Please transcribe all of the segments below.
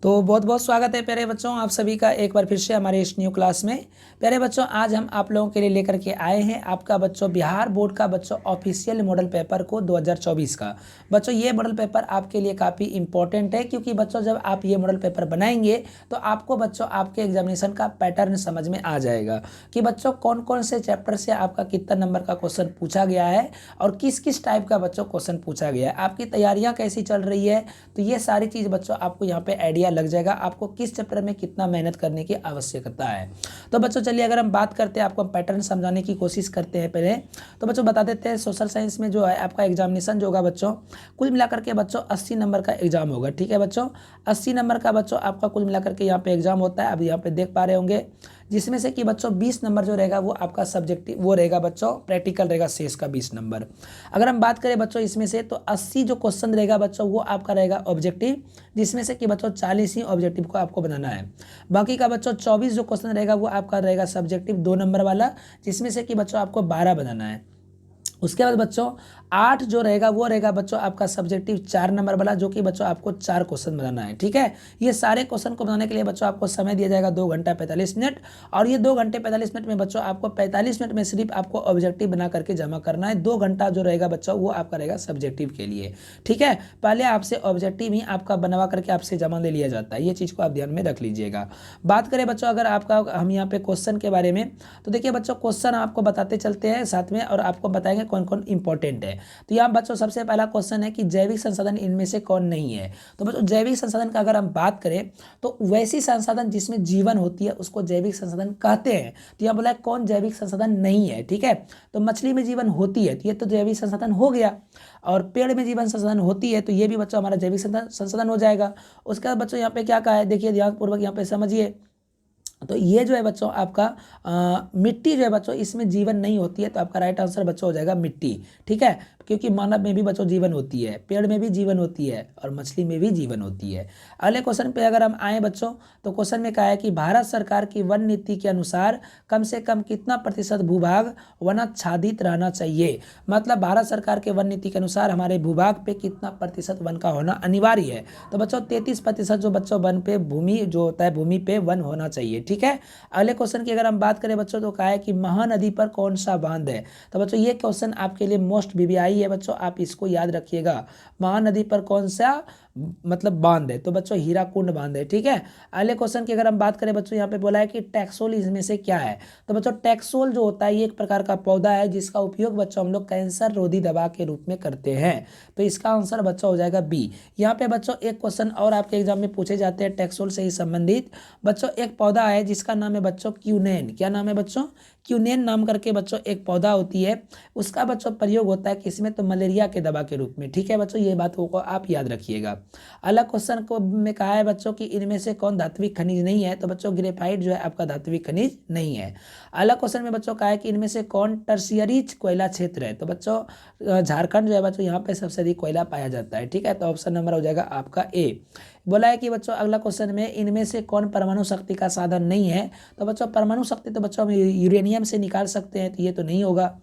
तो बहुत बहुत स्वागत है प्यारे बच्चों, आप सभी का एक बार फिर से हमारे इस न्यू क्लास में। प्यारे बच्चों, आज हम आप लोगों के लिए लेकर के आए हैं आपका बच्चों बिहार बोर्ड का बच्चों ऑफिशियल मॉडल पेपर को 2024 का। बच्चों ये मॉडल पेपर आपके लिए काफ़ी इंपॉर्टेंट है, क्योंकि बच्चों जब आप ये मॉडल पेपर बनाएंगे तो आपको बच्चों आपके एग्जामिनेशन का पैटर्न समझ में आ जाएगा कि बच्चों कौन कौन से चैप्टर से आपका कितना नंबर का क्वेश्चन पूछा गया है और किस किस टाइप का बच्चों क्वेश्चन पूछा गया है, आपकी तैयारियाँ कैसी चल रही है। तो ये सारी चीज़ बच्चों आपको यहाँ पे आइडिया लग जाएगा आपको किस चैप्टर में कितना मेहनत करने की आवश्यकता है। तो बच्चों चलिए अगर हम बात करते हैं, आपको पैटर्न समझाने की कोशिश करते हैं पहले। तो बच्चों बता देते हैं, सोशल साइंस में जो है आपका एग्जामिनेशन जो होगा बच्चों, कुल मिलाकर के बच्चों 80 नंबर का एग्जाम होगा। ठीक है बच्चों, 80 नंबर का बच्चों आपका कुल मिलाकर के यहाँ पे एग्जाम होता है। अब यहाँ पे देख पा रहे होंगे, जिसमें से कि बच्चों 20 नंबर जो रहेगा वो आपका सब्जेक्टिव वो रहेगा बच्चों, प्रैक्टिकल रहेगा शेष का 20 नंबर। अगर हम बात करें बच्चों इसमें से, तो 80 जो क्वेश्चन रहेगा बच्चों वो आपका रहेगा ऑब्जेक्टिव, जिसमें से कि बच्चों 40 ही ऑब्जेक्टिव को आपको बनाना है। बाकी का बच्चों 24 जो क्वेश्चन रहेगा वो आपका रहेगा सब्जेक्टिव 2 नंबर वाला, जिसमें से कि बच्चों आपको 12 बनाना है। उसके बाद बच्चों 8 जो रहेगा वो रहेगा बच्चों आपका सब्जेक्टिव 4 नंबर वाला, जो कि बच्चों आपको 4 क्वेश्चन बनाना है। ठीक है, ये सारे क्वेश्चन को बनाने के लिए बच्चों आपको समय दिया जाएगा 2 घंटा 45 मिनट, और ये 2 घंटे 45 मिनट में बच्चों आपको 45 मिनट में सिर्फ आपको ऑब्जेक्टिव बना करके जमा करना है। 2 घंटा जो रहेगा बच्चों वो आपका रहेगा सब्जेक्टिव के लिए। ठीक है, पहले आपसे ऑब्जेक्टिव ही आपका बनवा करके आपसे जमा ले लिया जाता है, ये चीज़ को आप ध्यान में रख लीजिएगा। बात करें बच्चों अगर आपका हम यहाँ पे क्वेश्चन के बारे में, तो देखिए बच्चों क्वेश्चन आपको बताते चलते हैं साथ में, और आपको बताएंगे कौन कौन इंपॉर्टेंट है। तो यहाँ बच्चों सबसे पहला क्वेश्चन है कि जैविक संसाधन इनमें से कौन नहीं है। तो बच्चों जैविक संसाधन का अगर हम बात करें, तो वैसी संसाधन जिसमें जीवन होती है उसको जैविक संसाधन कहते हैं। तो यहाँ बोला है कौन जैविक संसाधन नहीं है। ठीक है, तो मछली में जीवन होती है तो ये तो जैविक संसाधन हो गया, और पेड़ में जीवन संसाधन होती है तो ये भी बच्चों हमारा जैविक संसाधन हो जाएगा। उसके बाद बच्चों यहाँ पे क्या कहा है, देखिए ध्यानपूर्वक यहाँ पे समझिए। तो ये जो है बच्चों आपका मिट्टी जो है बच्चों, इसमें जीवन नहीं होती है, तो आपका राइट आंसर बच्चों हो जाएगा मिट्टी। ठीक है, क्योंकि मानव में भी बच्चों जीवन होती है, पेड़ में भी जीवन होती है, और मछली में भी जीवन होती है। अगले क्वेश्चन पे अगर हम आए बच्चों, तो क्वेश्चन में कहा है कि भारत सरकार की वन नीति के अनुसार कम से कम कितना प्रतिशत भूभाग वनाच्छादित रहना चाहिए। मतलब भारत सरकार के वन नीति के अनुसार हमारे भूभाग पे कितना प्रतिशत वन का होना अनिवार्य है। तो बच्चों 33% जो बच्चों वन पे भूमि जो होता है, भूमि पे वन होना चाहिए। ठीक है, अगले क्वेश्चन की अगर हम बात करें बच्चों, तो कहा है कि महानदी पर कौन सा बांध है। तो बच्चों ये क्वेश्चन आपके लिए मोस्ट वीवीआई है बच्चों, आप इसको याद रखिएगा। महानदी पर कौन सा मतलब बांध है, तो बच्चों हीराकुंड बांध है। ठीक है, अगले क्वेश्चन की अगर हम बात करें बच्चों, यहाँ पे बोला है कि टैक्सोल इसमें से क्या है। तो बच्चों टैक्सोल जो होता है ये एक प्रकार का पौधा है, जिसका उपयोग बच्चों हम लोग कैंसर रोधी दवा के रूप में करते हैं। तो इसका आंसर बच्चों हो जाएगा बी। यहाँ पे बच्चों एक क्वेश्चन और आपके एग्जाम में पूछे जाते हैं टैक्सोल से ही संबंधित। बच्चों एक पौधा है जिसका नाम है बच्चों क्यूनेन। क्या नाम है बच्चों, क्यूनेन नाम करके बच्चों एक पौधा होती है, उसका बच्चों प्रयोग होता है किसमें, तो मलेरिया के दवा के रूप में। ठीक है बच्चों, ये बातों को आप याद रखिएगा। अलग क्वेश्चन को में कहा है बच्चों कि इनमें से कौन धात्विक खनिज नहीं है। तो बच्चों ग्रेफाइट जो है आपका धात्विक खनिज नहीं है। अलग क्वेश्चन में बच्चों कहा है कि इनमें से कौन टर्शियरी कोयला क्षेत्र है। तो बच्चों झारखंड जो है बच्चों यहाँ पे सबसे अधिक कोयला पाया जाता है। ठीक है, तो ऑप्शन नंबर हो जाएगा आपका ए। बोला है कि बच्चों अगला क्वेश्चन में इनमें से कौन परमाणु शक्ति का साधन नहीं है। तो बच्चों परमाणु शक्ति तो बच्चों हम यूरेनियम से निकाल सकते हैं, तो ये तो नहीं होगा।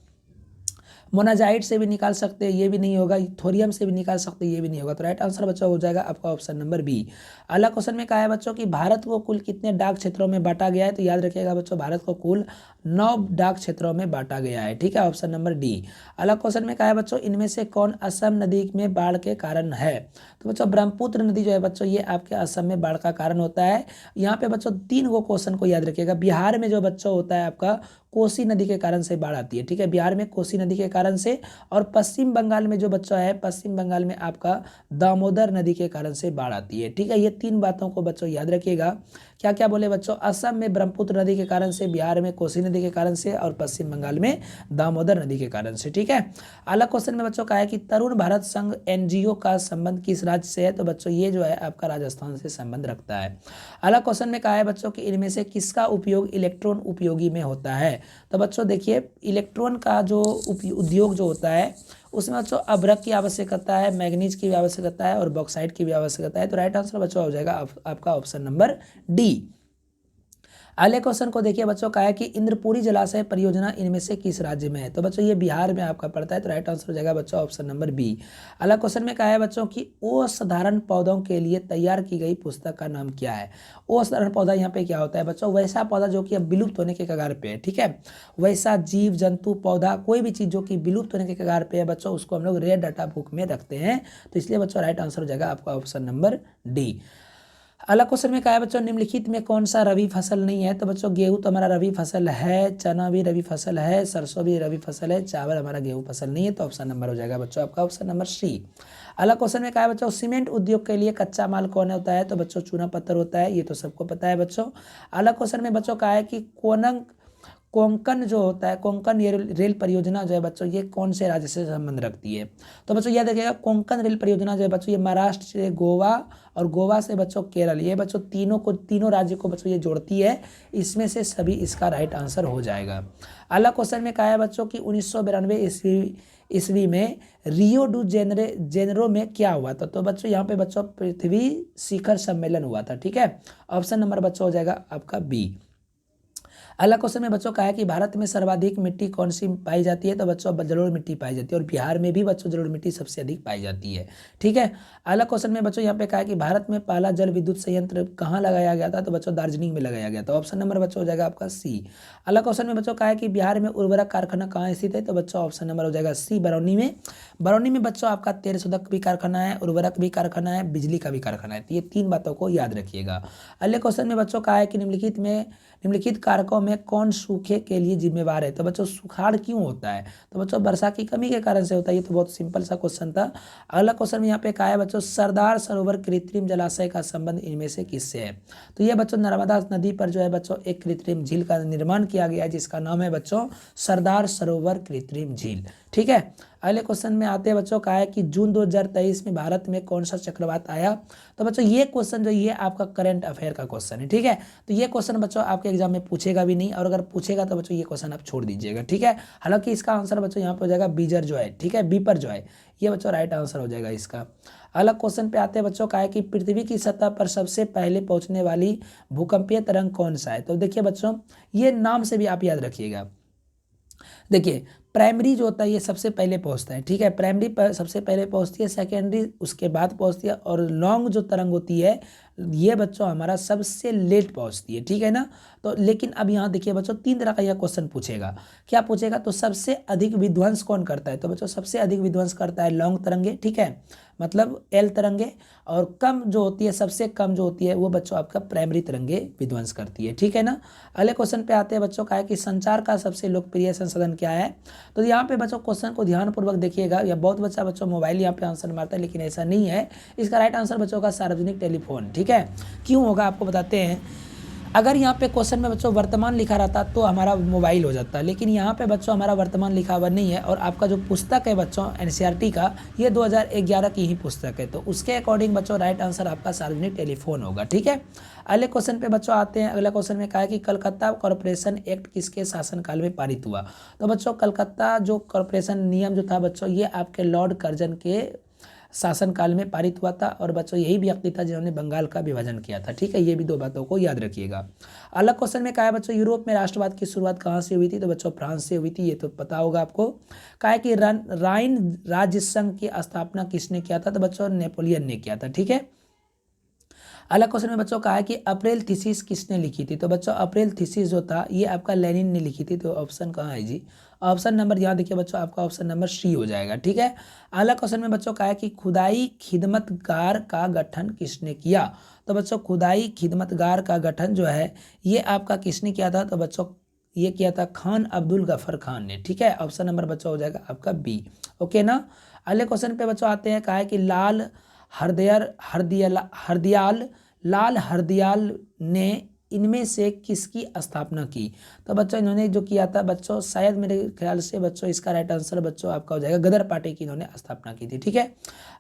मोनाजाइट से भी निकाल सकते हैं, ये भी नहीं होगा। थोरियम से भी निकाल सकते हैं, ये भी नहीं होगा। तो राइट आंसर बच्चों हो जाएगा आपका ऑप्शन नंबर बी। अगला क्वेश्चन में कहा है बच्चों कि भारत को कुल कितने डाक क्षेत्रों में बांटा गया है। तो याद रखिएगा बच्चों भारत को कुल 9 डाक क्षेत्रों में बांटा गया है। ठीक है, ऑप्शन नंबर डी। अगला क्वेश्चन में कहा है बच्चों इनमें से कौन असम नदी में बाढ़ के कारण है। तो बच्चों ब्रह्मपुत्र नदी जो है बच्चों ये आपके असम में बाढ़ का कारण होता है। यहाँ पे बच्चों 3 गो क्वेश्चन को याद रखिएगा। बिहार में जो बच्चों होता है आपका कोसी नदी के कारण से बाढ़ आती है। ठीक है, बिहार में कोसी नदी के कारण से, और पश्चिम बंगाल में जो बच्चा है, पश्चिम बंगाल में आपका दामोदर नदी के कारण से बाढ़ आती है। ठीक है, ये 3 बातों को बच्चों याद रखिएगा। क्या क्या बोले बच्चों, असम में ब्रह्मपुत्र नदी के कारण से, बिहार में कोसी नदी के कारण से, और पश्चिम बंगाल में दामोदर नदी के कारण से। ठीक है, अगला क्वेश्चन में बच्चों कहा है कि तरुण भारत संघ एनजीओ का संबंध किस राज्य से है। तो बच्चों ये जो है आपका राजस्थान से संबंध रखता है। अगला क्वेश्चन में कहा है बच्चों कि इनमें से किसका उपयोग इलेक्ट्रॉन उपयोगी में होता है। तो बच्चों देखिए इलेक्ट्रॉन का जो उद्योग जो होता है उसमें बच्चों अभ्रक की आवश्यकता है, मैग्नीज की भी आवश्यकता है, और बॉक्साइट की भी आवश्यकता है। तो राइट आंसर बच्चों हो जाएगा आपका ऑप्शन नंबर डी। अगले क्वेश्चन को देखिए बच्चों, कहा है कि इंद्रपुरी जलाशय परियोजना इनमें से किस राज्य में है? तो बच्चों ये बिहार में आपका पड़ता है, तो राइट आंसर हो जाएगा बच्चों ऑप्शन नंबर बी। अगला क्वेश्चन में कहा है बच्चों कि असाधारण पौधों के लिए तैयार की गई पुस्तक का नाम क्या है? असाधारण पौधा यहाँ पे क्या होता है बच्चों? वैसा पौधा जो कि अब विलुप्त होने के कगार पे है, ठीक है। वैसा जीव जंतु पौधा कोई भी चीज जो कि विलुप्त होने के कगार पे है बच्चों, उसको हम लोग रेड डाटा बुक में रखते हैं। तो इसलिए बच्चों राइट आंसर हो जाएगा आपका ऑप्शन नंबर डी। अगला क्वेश्चन में कहा है बच्चों, निम्नलिखित में कौन सा रबी फसल नहीं है? तो बच्चों गेहूं तो हमारा रबी फसल है, चना भी रबी फसल है, सरसों भी रबी फसल है, चावल हमारा गेहूं फसल नहीं है। तो ऑप्शन नंबर हो जाएगा बच्चों आपका ऑप्शन नंबर सी। अगला क्वेश्चन में कहा है बच्चों, सीमेंट उद्योग के लिए कच्चा माल कौन होता है? तो बच्चों चूना पत्थर होता है, ये तो सबको पता है बच्चों। अगला क्वेश्चन में बच्चों कहा है कि कोंकण जो होता है, कोंकण ये रेल परियोजना जो है बच्चों, ये कौन से राज्य से संबंध रखती है? तो बच्चों याद रखिएगा, कोंकण रेल परियोजना जो है बच्चों, ये महाराष्ट्र से गोवा और गोवा से बच्चों केरल, ये बच्चों तीनों राज्य को बच्चों ये जोड़ती है। इसमें से सभी इसका राइट आंसर हो जाएगा। अगला क्वेश्चन में कहा है बच्चों कि 1992 ईस्वी में रियो डू जेनेरो में क्या हुआ था? तो बच्चों यहाँ पे बच्चों पृथ्वी शिखर सम्मेलन हुआ था, ठीक है। ऑप्शन नंबर बच्चों हो जाएगा आपका बी। अगला क्वेश्चन में बच्चों कहा है कि भारत में सर्वाधिक मिट्टी कौन सी पाई जाती है? तो बच्चों जलोढ़ मिट्टी पाई जाती है, और बिहार में भी बच्चों जलोढ़ मिट्टी सबसे अधिक पाई जाती है, ठीक है। अगला क्वेश्चन में बच्चों यहाँ पे कहा है कि भारत में पहला जल विद्युत संयंत्र कहाँ लगाया गया था? तो बच्चों दार्जिलिंग में लगाया गया था। ऑप्शन नंबर बच्चों हो जाएगा आपका सी। अगला क्वेश्चन में बच्चों कहा है कि बिहार में उर्वरक कारखाना कहाँ स्थित है? तो बच्चों ऑप्शन नंबर हो जाएगा सी, बरौनी में। बरौनी में बच्चों आपका तेल शोधक भी कारखाना है, उर्वरक भी कारखाना है, बिजली का भी कारखाना है। तो ये तीन बातों को याद रखिएगा। अगले क्वेश्चन में बच्चों कहा है कि निम्नलिखित कारकों में कौन सूखे के लिए जिम्मेवार है? तो बच्चों सुखाड़ क्यों होता है? तो बच्चों वर्षा की कमी के कारण से होता है। ये तो बहुत सिंपल सा क्वेश्चन था। अगला क्वेश्चन में यहाँ पे कहा है बच्चों, सरदार सरोवर कृत्रिम जलाशय का संबंध इनमें से किससे है? तो ये बच्चों नर्मदा नदी पर जो है बच्चों एक कृत्रिम झील का निर्माण किया गया है, जिसका नाम है बच्चों सरदार सरोवर कृत्रिम झील, ठीक है। अगले क्वेश्चन में आते हैं बच्चों, कहा है कि जून 2023 में भारत में कौन सा चक्रवात आया? तो बच्चों ये क्वेश्चन जो ये आपका करंट अफेयर का क्वेश्चन है, ठीक है। तो ये क्वेश्चन बच्चों आपके एग्जाम में पूछेगा भी नहीं, और अगर पूछेगा तो बच्चों ये क्वेश्चन आप छोड़ दीजिएगा, ठीक है। हालांकि इसका आंसर बच्चों यहाँ पे हो जाएगा बीजर जो है, ठीक है, बीपर जो है, ये बच्चों राइट आंसर हो जाएगा इसका। अलग क्वेश्चन पे आते हैं बच्चों, कहा है कि पृथ्वी की सतह पर सबसे पहले पहुंचने वाली भूकंपीय तरंग कौन सा है? तो देखिए बच्चों, ये नाम से भी आप याद रखिएगा। देखिए प्राइमरी जो होता है ये सबसे पहले पहुंचता है, ठीक है, प्राइमरी पर सबसे पहले पहुंचती है, सेकेंडरी उसके बाद पहुंचती है, और लॉन्ग जो तरंग होती है ये बच्चों हमारा सबसे लेट पहुंचती है, ठीक है ना। तो लेकिन अब यहाँ देखिए बच्चों, तीन तरह का यह क्वेश्चन पूछेगा। क्या पूछेगा? तो सबसे अधिक विध्वंस कौन करता है? तो बच्चों सबसे अधिक विध्वंस करता है लॉन्ग तरंगे, ठीक है, मतलब एल तरंगे, और कम जो होती है, सबसे कम जो होती है वो बच्चों आपका प्राइमरी तरंगे विध्वंस करती है, ठीक है ना। अगले क्वेश्चन पे आते हैं बच्चों, का है कि संचार का सबसे लोकप्रिय संसाधन क्या है? तो यहाँ पे बच्चों क्वेश्चन को ध्यानपूर्वक देखिएगा। या बहुत बच्चों मोबाइल यहाँ पे आंसर मारता है, लेकिन ऐसा नहीं है। इसका राइट आंसर बच्चों का सार्वजनिक टेलीफोन, ठीक है। क्यों होगा आपको बताते हैं। अगर यहाँ पे क्वेश्चन में बच्चों वर्तमान लिखा रहता तो हमारा मोबाइल हो जाता, लेकिन यहाँ पे बच्चों हमारा वर्तमान लिखा हुआ नहीं है, और आपका जो पुस्तक है बच्चों एनसीईआरटी का, ये 2011 की ही पुस्तक है, तो उसके अकॉर्डिंग बच्चों राइट आंसर आपका सार्वजनिक टेलीफोन होगा, ठीक है। अगले क्वेश्चन पे बच्चों आते हैं। अगला क्वेश्चन में कहा है कि कलकत्ता कॉरपोरेशन एक्ट किसके शासनकाल में पारित हुआ? तो बच्चों कलकत्ता जो कॉरपोरेशन नियम जो था बच्चों, ये आपके लॉर्ड कर्जन के शासनकाल में पारित हुआ था, और बच्चों यही व्यक्ति था जिन्होंने बंगाल का विभाजन किया था, ठीक है। ये भी दो बातों को याद रखिएगा। अलग क्वेश्चन में कहा है बच्चों, यूरोप में राष्ट्रवाद की शुरुआत कहाँ से हुई थी? तो बच्चों फ्रांस से हुई थी, ये तो पता होगा आपको। कहा है कि राइन राज्य संघ की स्थापना किसने किया था? तो बच्चों नेपोलियन ने किया था, ठीक है। अलग क्वेश्चन में बच्चों कहा है कि अप्रैल थीसिस किसने लिखी थी? तो बच्चों अप्रैल थीसिस जो था ये आपका लेनिन ने लिखी थी। तो ऑप्शन कहाँ है जी? ऑप्शन नंबर यहाँ देखिए बच्चों, आपका ऑप्शन नंबर सी हो जाएगा, ठीक है। अगला क्वेश्चन में बच्चों कहा है कि खुदाई खिदमतगार का गठन किसने किया? तो बच्चों खुदाई खिदमतगार का गठन जो है ये आपका किसने किया था? तो बच्चों ये किया था खान अब्दुल गफर खान ने, ठीक है। ऑप्शन नंबर बच्चों हो जाएगा आपका बी, ओके ना। अगले क्वेश्चन पे बच्चों आते हैं। कहा है कि लाल हरदयाल ने इनमें से किसकी स्थापना की? तो बच्चों इन्होंने जो किया था बच्चों, शायद मेरे ख्याल से बच्चों इसका राइट आंसर बच्चों आपका हो जाएगा गदर पार्टी की इन्होंने स्थापना की थी, ठीक है।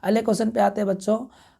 अगले क्वेश्चन पे आते हैं बच्चों।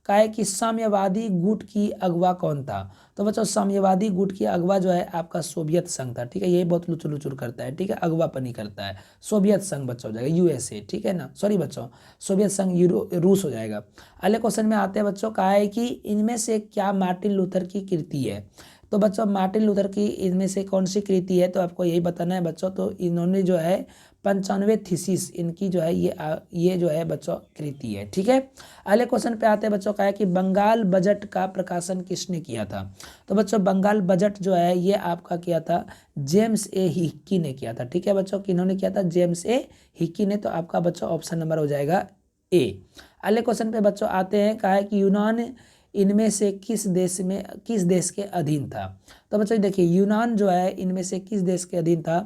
कहा है कि साम्यवादी गुट की अगवा कौन था? तो बच्चों साम्यवादी गुट की अगवा जो है आपका सोवियत संघ था, ठीक है। ये बहुत लुचुर लुचुर करता है, ठीक है, अगवापनी करता है। सोवियत संघ बच्चों हो जाएगा, यूएसए, ठीक है ना, सॉरी बच्चों सोवियत संघ रूस हो जाएगा। अगले क्वेश्चन में आते हैं बच्चों। कहा है कि इनमें से क्या मार्टिन लूथर की कृति है? तो बच्चों मार्टिन लूथर की इनमें से कौन सी कृति है, तो आपको यही बताना है बच्चों। तो इन्होंने जो है 95 थीसिस इनकी जो है ये जो है बच्चों कृति है। ठीक है, अगले क्वेश्चन पे आते हैं बच्चों। का है कि बंगाल बजट का प्रकाशन किसने किया था, तो बच्चों बंगाल बजट जो है ये आपका किया था जेम्स ए हिक्की ने किया था। ठीक है बच्चों, किन्होंने किया था, जेम्स ए हिक्की ने। तो आपका बच्चों ऑप्शन नंबर हो जाएगा ए। अगले क्वेश्चन पे बच्चों आते हैं। कहा है कि यूनान इनमें से किस देश के अधीन था, तो बच्चों देखिए यूनान जो है इनमें से किस देश के अधीन था,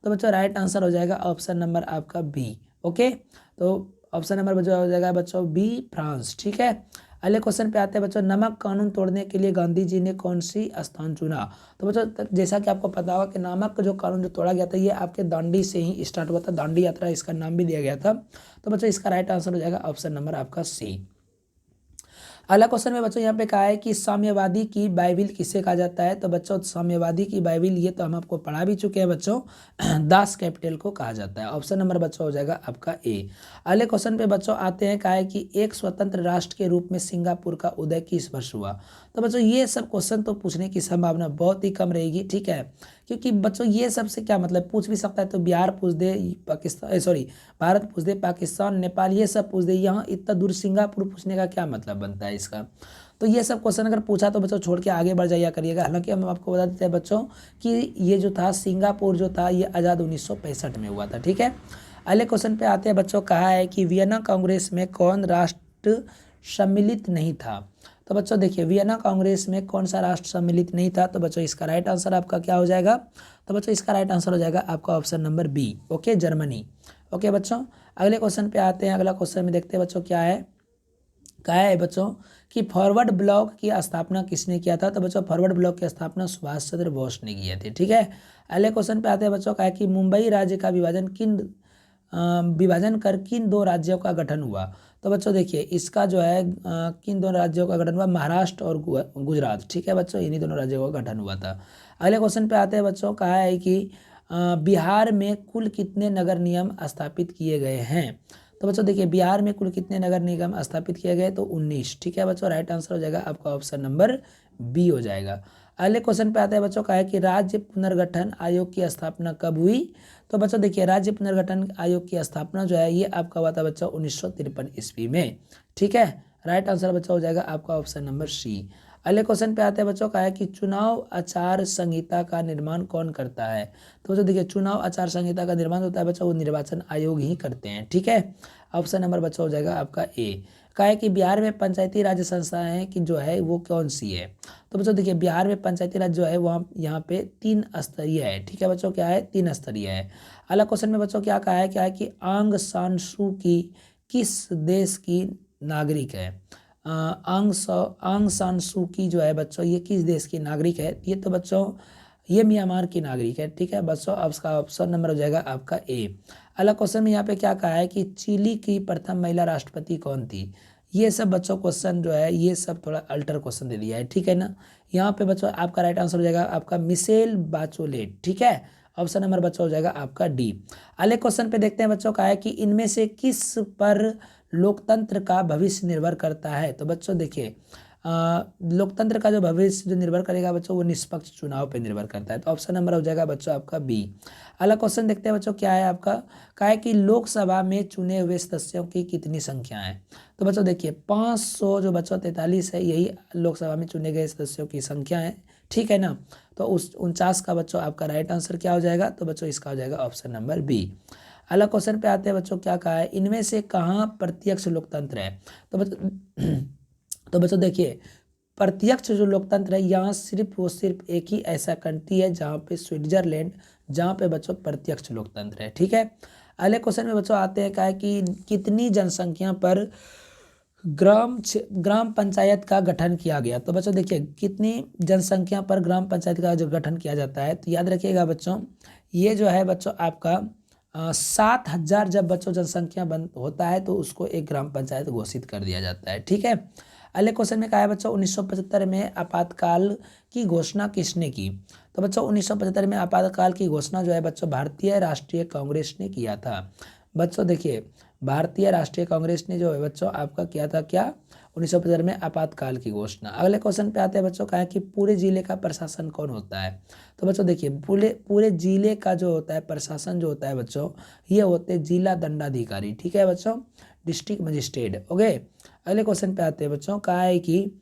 तो बच्चों राइट आंसर हो जाएगा ऑप्शन नंबर आपका बी। ओके, तो ऑप्शन नंबर बच्चों हो जाएगा बच्चों बी, फ्रांस। ठीक है, अगले क्वेश्चन पे आते हैं बच्चों। नमक कानून तोड़ने के लिए गांधी जी ने कौन सी स्थान चुना, तो बच्चों जैसा कि आपको पता होगा कि नमक जो कानून जो तोड़ा गया था ये आपके दांडी से ही स्टार्ट हुआ था, दांडी यात्रा इसका नाम भी दिया गया था। तो बच्चों इसका राइट आंसर हो जाएगा ऑप्शन नंबर आपका सी। अगला क्वेश्चन में बच्चों यहाँ पे कहा है कि साम्यवादी की बाइबिल किसे कहा जाता है, तो बच्चों साम्यवादी की बाइबिल ये तो हम आपको पढ़ा भी चुके हैं बच्चों, दास कैपिटल को कहा जाता है। ऑप्शन नंबर बच्चों हो जाएगा आपका ए। अगले क्वेश्चन पे बच्चों आते हैं। कहा है कि एक स्वतंत्र राष्ट्र के रूप में सिंगापुर का उदय किस वर्ष हुआ, तो बच्चों ये सब क्वेश्चन तो पूछने की संभावना बहुत ही कम रहेगी। ठीक है, क्योंकि बच्चों ये सबसे क्या मतलब पूछ भी सकता है, तो बिहार पूछ दे, पाकिस्तान सॉरी भारत पूछ दे, पाकिस्तान, नेपाल ये सब पूछ दे, यहाँ इतना दूर सिंगापुर पूछने का क्या मतलब बनता है इसका। तो ये सब क्वेश्चन अगर पूछा तो बच्चों छोड़ के आगे बढ़ जाइए करिएगा। हालांकि हम आपको बता देते हैं बच्चों कि ये जो था सिंगापुर जो था ये आज़ाद 1965 में हुआ था। ठीक है, अगले क्वेश्चन पे आते हैं बच्चों। कहा है कि वियना कांग्रेस में कौन राष्ट्र सम्मिलित नहीं था, तो बच्चों देखिए वियना कांग्रेस में कौन सा राष्ट्र सम्मिलित नहीं था, तो बच्चों इसका राइट आंसर आपका क्या हो जाएगा, तो बच्चों इसका राइट आंसर हो जाएगा आपका option number B. Okay, Germany. Okay बच्चों, अगले क्वेश्चन पे आते हैं। अगला क्वेश्चन में देखते हैं बच्चों क्या है। कहा है बच्चों कि फॉरवर्ड ब्लॉक की स्थापना किसने किया था, तो बच्चों फॉरवर्ड ब्लॉक की स्थापना सुभाष चंद्र बोस ने किए थे। ठीक है, अगले क्वेश्चन पे आते हैं बच्चों। कहा है कि मुंबई राज्य का विभाजन कर किन दो राज्यों का गठन हुआ, तो बच्चों देखिए इसका जो है किन दोनों राज्यों का गठन हुआ, महाराष्ट्र और गुजरात। ठीक है बच्चों, इन्हीं दोनों राज्यों का गठन हुआ था। अगले क्वेश्चन पे आते हैं बच्चों। कहा है कि बिहार में कुल कितने नगर निगम स्थापित किए गए हैं, तो बच्चों देखिए बिहार में कुल कितने नगर निगम स्थापित किए गए, तो 19। ठीक है बच्चों, राइट आंसर हो जाएगा आपका ऑप्शन नंबर बी हो जाएगा। अगले क्वेश्चन पे आता है बच्चों। कहा है कि राज्य पुनर्गठन आयोग की स्थापना कब हुई, तो बच्चों देखिए राज्य पुनर्गठन आयोग की स्थापना जो है ये आपका हुआ था बच्चों 1953 ईस्वी में। ठीक है, राइट आंसर बच्चों हो जाएगा आपका ऑप्शन नंबर सी। अगले क्वेश्चन पे आते हैं बच्चों। कहा है कि चुनाव आचार संहिता का निर्माण कौन करता है, तो बच्चों देखिए चुनाव आचार संहिता का निर्माण होता है बच्चों वो निर्वाचन आयोग ही करते हैं। ठीक है, ऑप्शन नंबर बच्चों हो जाएगा आपका ए। कहा है कि बिहार में पंचायती राज संस्थाएं कि जो है वो कौन सी है, तो बच्चों देखिए बिहार में पंचायती राज जो है वहाँ यहाँ पे 3 स्तरीय है। ठीक है बच्चों, क्या है 3 स्तरीय है। अगला क्वेश्चन में बच्चों क्या कहा है, क्या है कि आंग सान सू की किस देश की नागरिक है, आंग सान सू की जो है बच्चों ये किस देश की नागरिक है, ये तो बच्चों ये म्यांमार की नागरिक है। ठीक है बच्चों, अब इसका ऑप्शन नंबर हो जाएगा आपका ए। अगला क्वेश्चन में यहाँ पे क्या कहा है कि चिली की प्रथम महिला राष्ट्रपति कौन थी, ये सब बच्चों क्वेश्चन जो है ये सब थोड़ा अल्टर क्वेश्चन दे दिया है। ठीक है ना, यहाँ पे बच्चों आपका राइट आंसर हो जाएगा आपका मिशेल बाचोलेट। ठीक है, ऑप्शन नंबर बच्चों हो जाएगा आपका डी। अगले क्वेश्चन पे देखते हैं बच्चों। कहा है कि इनमें से किस पर लोकतंत्र का भविष्य निर्भर करता है, तो बच्चों देखिए लोकतंत्र का जो भविष्य जो निर्भर करेगा बच्चों वो निष्पक्ष चुनाव पे निर्भर करता है। तो ऑप्शन नंबर हो जाएगा बच्चों आपका बी। अगला क्वेश्चन देखते हैं बच्चों क्या है आपका। कहा है कि लोकसभा में चुने हुए सदस्यों की कितनी संख्या है, तो बच्चों देखिए 500 जो बच्चों 43 है यही लोकसभा में चुने गए सदस्यों की संख्या है। ठीक है ना, तो उस 49 का बच्चों आपका राइट आंसर क्या हो जाएगा, तो बच्चों इसका हो जाएगा ऑप्शन नंबर बी। अगला क्वेश्चन पे आते हैं बच्चों। क्या कहा है इनमें से कहाँ प्रत्यक्ष लोकतंत्र है, तो बच्चों देखिए प्रत्यक्ष जो लोकतंत्र है यहाँ सिर्फ एक ही ऐसा कंट्री है जहाँ पे स्विट्जरलैंड, जहाँ पे बच्चों प्रत्यक्ष लोकतंत्र है। ठीक है, अगले क्वेश्चन में बच्चों आते हैं। क्या है कि कितनी जनसंख्या पर ग्राम पंचायत का गठन किया गया, तो बच्चों देखिए कितनी जनसंख्या पर ग्राम पंचायत का जो गठन किया जाता है, तो याद रखिएगा बच्चों ये जो है बच्चों आपका 7,000 जब बच्चों जनसंख्या बन होता है तो उसको एक ग्राम पंचायत घोषित कर दिया जाता है। ठीक है, अगले क्वेश्चन में कहा है बच्चों 1975 में आपातकाल की घोषणा किसने की, तो बच्चों 1975 में आपातकाल की घोषणा जो है बच्चों भारतीय राष्ट्रीय कांग्रेस ने किया था। बच्चों देखिए भारतीय राष्ट्रीय कांग्रेस ने जो है बच्चों आपका किया था क्या 1975 में आपातकाल की घोषणा। अगले क्वेश्चन पे आते हैं बच्चों, कहा है कि पूरे जिले का प्रशासन कौन होता है। तो बच्चों देखिए, पूरे पूरे जिले का जो होता है प्रशासन जो होता है बच्चों, ये होते हैं जिला दंडाधिकारी। ठीक है बच्चों, डिस्ट्रिक्ट मजिस्ट्रेट। ओके, अगले क्वेश्चन पे आते हैं बच्चों, कहा है कि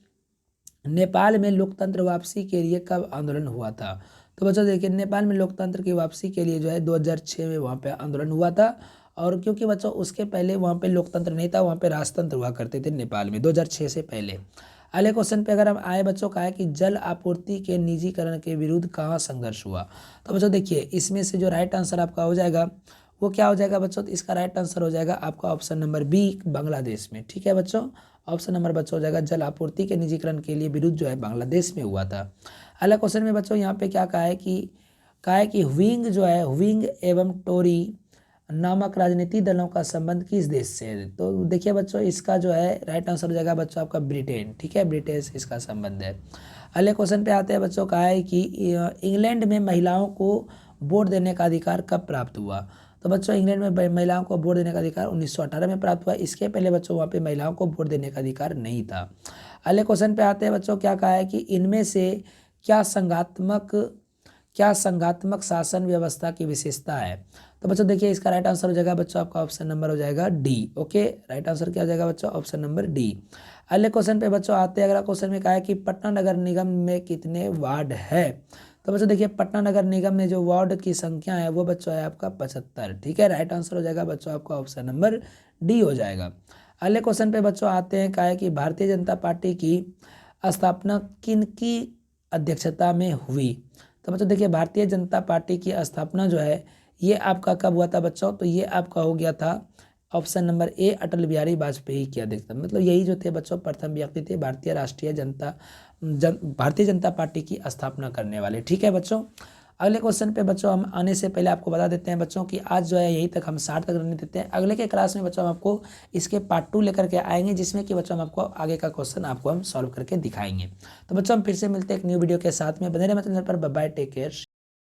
नेपाल में लोकतंत्र वापसी के लिए कब आंदोलन हुआ था। तो बच्चों देखिए, नेपाल में लोकतंत्र की वापसी के लिए जो है 2006 में वहाँ पे आंदोलन हुआ था। और क्योंकि बच्चों उसके पहले वहाँ पे लोकतंत्र नहीं था, वहाँ पे राजतंत्र हुआ करते थे नेपाल में 2006 से पहले। अगले क्वेश्चन पे अगर हम आए बच्चों, का है कि जल आपूर्ति के निजीकरण के विरुद्ध कहाँ संघर्ष हुआ। तो बच्चों देखिए, इसमें से जो राइट आंसर आपका हो जाएगा वो क्या हो जाएगा बच्चों, तो इसका राइट आंसर हो जाएगा आपका ऑप्शन नंबर बी, बांग्लादेश में। ठीक है बच्चों, ऑप्शन नंबर बच्चों हो जाएगा जल आपूर्ति के निजीकरण के लिए विरुद्ध जो है बांग्लादेश में हुआ था। अगला क्वेश्चन में बच्चों यहाँ पे क्या कहा है कि हुइंग जो है, हुइंग एवं टोरी नामक राजनीतिक दलों का संबंध किस देश से है। तो देखिए बच्चों, इसका जो है राइट आंसर हो जाएगा बच्चों आपका ब्रिटेन। ठीक है, ब्रिटेन से इसका संबंध है। अगले क्वेश्चन पे आते हैं बच्चों, कहा है कि इंग्लैंड में महिलाओं को वोट देने का अधिकार कब प्राप्त हुआ। तो बच्चों इंग्लैंड में महिलाओं को वोट देने का अधिकार 1918 में प्राप्त हुआ। इसके पहले बच्चों वहाँ पे महिलाओं को वोट देने का अधिकार नहीं था। अगले क्वेश्चन पे आते हैं बच्चों, क्या कहा है कि इनमें से क्या संघात्मक शासन व्यवस्था की विशेषता है। तो बच्चों देखिए, इसका राइट आंसर हो जाएगा बच्चों आपका ऑप्शन नंबर हो जाएगा डी। ओके, राइट आंसर क्या हो जाएगा बच्चों, ऑप्शन नंबर डी। अगले क्वेश्चन पे बच्चों आते हैं, अगला क्वेश्चन में कहा है कि पटना नगर निगम में कितने वार्ड है। तो बच्चों देखिए, पटना नगर निगम में जो वार्ड की संख्या है वो बच्चों है आपका 75। ठीक है, राइट आंसर हो जाएगा बच्चों आपका ऑप्शन नंबर डी हो जाएगा। अगले क्वेश्चन पे बच्चों आते हैं, कहा है कि भारतीय जनता पार्टी की स्थापना किन की अध्यक्षता में हुई। तो बच्चों देखिए, भारतीय जनता पार्टी की स्थापना जो है ये आपका कब हुआ था बच्चों, तो ये आपका हो गया था option number A, Atal Bihari Vajpayee की अध्यक्षता। मतलब यही जो थे बच्चों प्रथम व्यक्ति थे भारतीय जनता पार्टी की स्थापना करने वाले। ठीक है बच्चों, अगले क्वेश्चन पे बच्चों हम आने से पहले आपको बता देते हैं बच्चों कि आज जो है यहीं तक हम 60 तक रहने देते हैं। अगले के क्लास में बच्चों हम आपको इसके पार्ट 2 लेकर के आएंगे, जिसमें कि बच्चों हम आपको आगे का क्वेश्चन आपको हम सॉल्व करके दिखाएंगे। तो बच्चों हम फिर से मिलते हैं एक न्यू वीडियो के साथ में। बने रहे मतलब पर। Bye, take care.